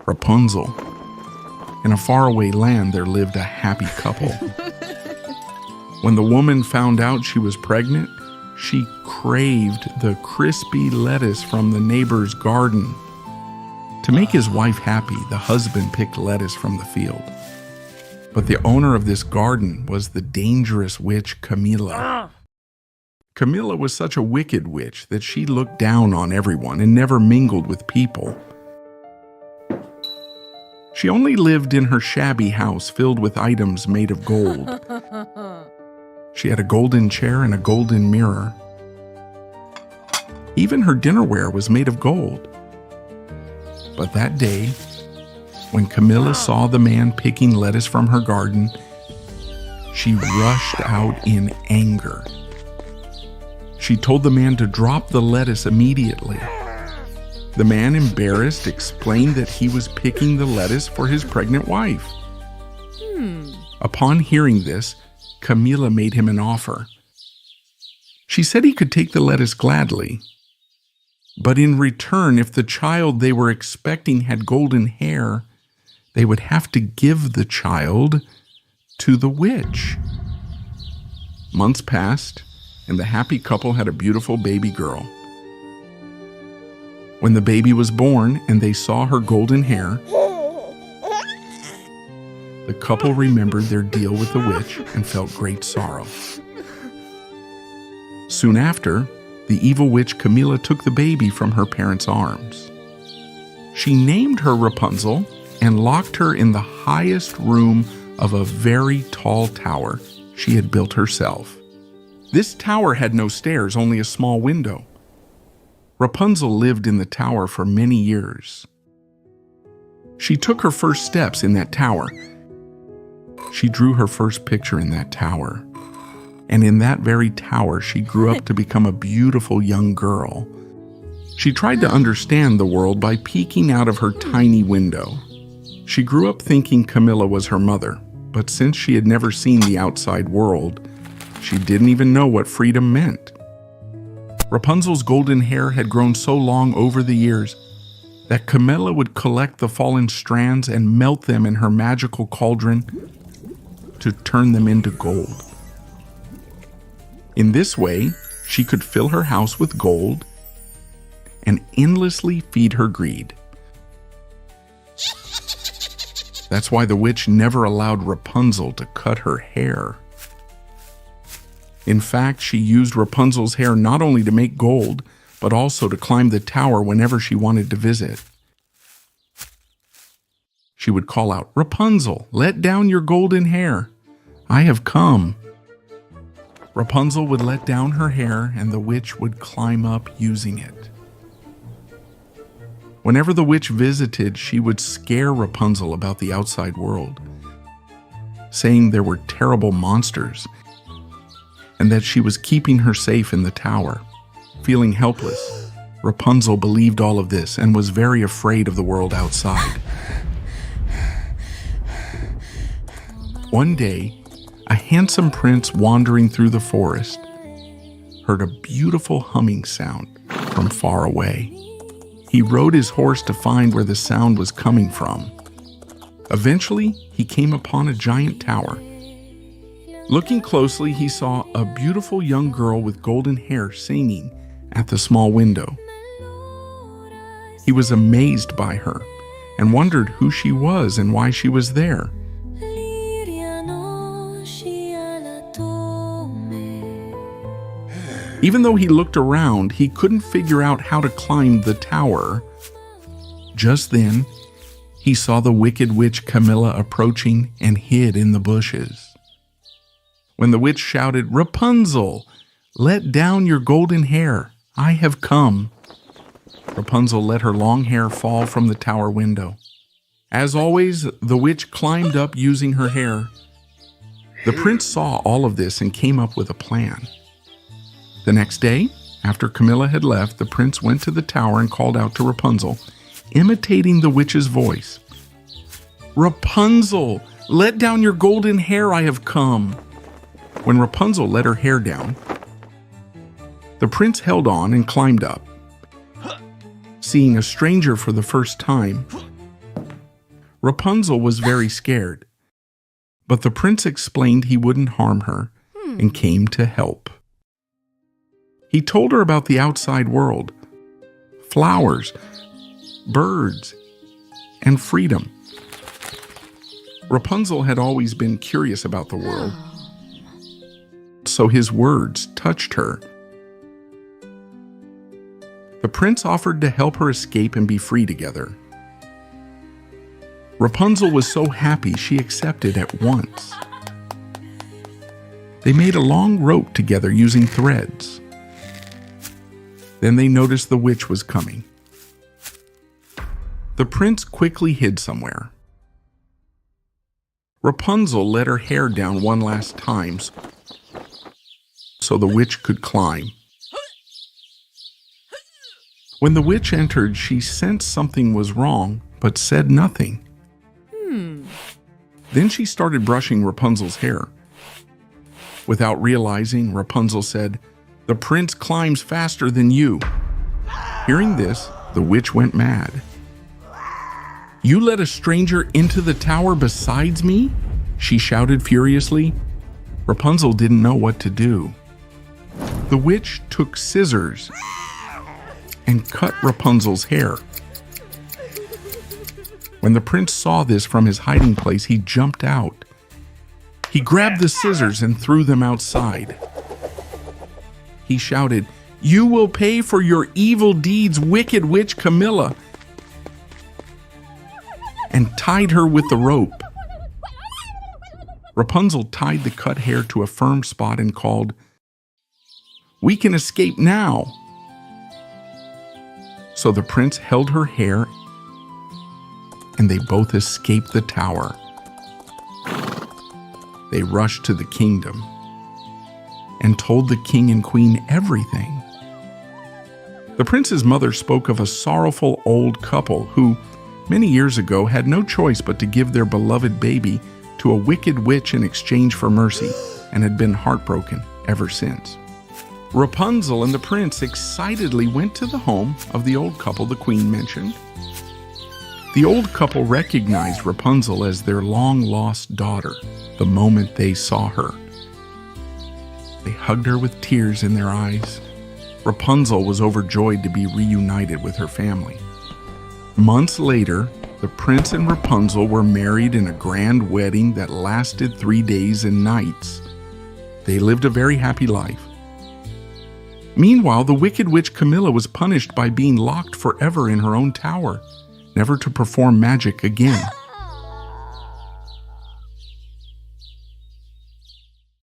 Rapunzel. In a faraway land there lived a happy couple. When the woman found out she was pregnant, she craved the crispy lettuce from the neighbor's garden. To make his wife happy, the husband picked lettuce from the field. But the owner of this garden was the dangerous witch Camilla. Camilla was such a wicked witch that she looked down on everyone and never mingled with people. She only lived in her shabby house filled with items made of gold. She had a golden chair and a golden mirror. Even her dinnerware was made of gold. But that day, when Camilla saw the man picking lettuce from her garden, she rushed out in anger. She told the man to drop the lettuce immediately. The man, embarrassed, explained that he was picking the lettuce for his pregnant wife. Upon hearing this, Camilla made him an offer. She said he could take the lettuce gladly, but in return, if the child they were expecting had golden hair, they would have to give the child to the witch. Months passed, and the happy couple had a beautiful baby girl. When the baby was born and they saw her golden hair, the couple remembered their deal with the witch and felt great sorrow. Soon after, the evil witch Camilla took the baby from her parents' arms. She named her Rapunzel and locked her in the highest room of a very tall tower she had built herself. This tower had no stairs, only a small window. Rapunzel lived in the tower for many years. She took her first steps in that tower. She drew her first picture in that tower. And in that very tower, she grew up to become a beautiful young girl. She tried to understand the world by peeking out of her tiny window. She grew up thinking Camilla was her mother, but since she had never seen the outside world, she didn't even know what freedom meant. Rapunzel's golden hair had grown so long over the years that Camilla would collect the fallen strands and melt them in her magical cauldron to turn them into gold. In this way, she could fill her house with gold and endlessly feed her greed. That's why the witch never allowed Rapunzel to cut her hair. In fact, she used Rapunzel's hair not only to make gold, but also to climb the tower whenever she wanted to visit. She would call out, "Rapunzel, let down your golden hair. I have come." Rapunzel would let down her hair and the witch would climb up using it. Whenever the witch visited, she would scare Rapunzel about the outside world, saying there were terrible monsters and that she was keeping her safe in the tower. Feeling helpless, Rapunzel believed all of this and was very afraid of the world outside. One day, a handsome prince wandering through the forest heard a beautiful humming sound from far away. He rode his horse to find where the sound was coming from. Eventually, he came upon a giant tower. Looking closely, he saw a beautiful young girl with golden hair singing at the small window. He was amazed by her and wondered who she was and why she was there. Even though he looked around, he couldn't figure out how to climb the tower. Just then, he saw the wicked witch Camilla approaching and hid in the bushes. When the witch shouted, "Rapunzel, let down your golden hair. I have come," Rapunzel let her long hair fall from the tower window. As always, the witch climbed up using her hair. The prince saw all of this and came up with a plan. The next day, after Camilla had left, the prince went to the tower and called out to Rapunzel, imitating the witch's voice. "Rapunzel, let down your golden hair, I have come." When Rapunzel let her hair down, the prince held on and climbed up. Seeing a stranger for the first time, Rapunzel was very scared, but the prince explained he wouldn't harm her and came to help. He told her about the outside world, flowers, birds, and freedom. Rapunzel had always been curious about the world, so his words touched her. The prince offered to help her escape and be free together. Rapunzel was so happy she accepted at once. They made a long rope together using threads. Then they noticed the witch was coming. The prince quickly hid somewhere. Rapunzel let her hair down one last time so the witch could climb. When the witch entered, she sensed something was wrong, but said nothing. Then she started brushing Rapunzel's hair. Without realizing, Rapunzel said, "The prince climbs faster than you." Hearing this, the witch went mad. "You let a stranger into the tower besides me?" she shouted furiously. Rapunzel didn't know what to do. The witch took scissors and cut Rapunzel's hair. When the prince saw this from his hiding place, he jumped out. He grabbed the scissors and threw them outside. He shouted, "You will pay for your evil deeds, wicked witch Camilla," and tied her with the rope. Rapunzel tied the cut hair to a firm spot and called, "We can escape now." So the prince held her hair and they both escaped the tower. They rushed to the kingdom and told the king and queen everything. The prince's mother spoke of a sorrowful old couple who, many years ago, had no choice but to give their beloved baby to a wicked witch in exchange for mercy, and had been heartbroken ever since. Rapunzel and the prince excitedly went to the home of the old couple the queen mentioned. The old couple recognized Rapunzel as their long-lost daughter the moment they saw her. They hugged her with tears in their eyes. Rapunzel was overjoyed to be reunited with her family. Months later, the prince and Rapunzel were married in a grand wedding that lasted 3 days and nights. They lived a very happy life. Meanwhile, the wicked witch Camilla was punished by being locked forever in her own tower, never to perform magic again.